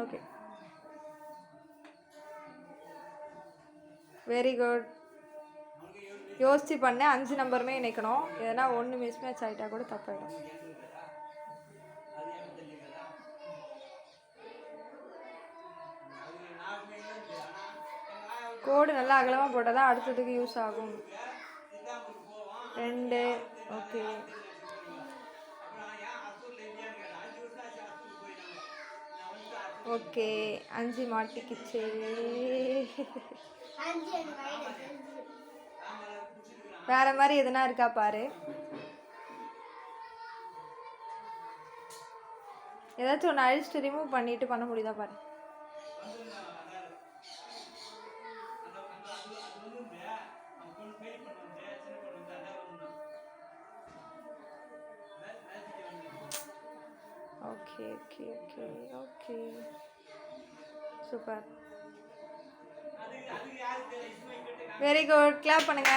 Okay, very good. யோசிச்சு பண்ணேன். 5 நம்பருமே இணைக்கணும். எதனா ஒன்று மிஸ் மேட்ச் ஆகிட்டா கூட தப்பாயிடும். கோடு நல்லா அகலமாக போட்டால் தான் அடுத்ததுக்கு யூஸ் ஆகும். 2. Okay, okay. 5 மாட்டிக்கிச்சு. வேற மாதிரி எதுனா இருக்கா பாரு. ஏதாச்சும் ஒன்று அழிச்சிட்டு ரிமூவ் பண்ணிட்டு பண்ண முடியுதா பாரு. Okay, okay, okay, okay. Super, very good. Clap பண்ணுங்க.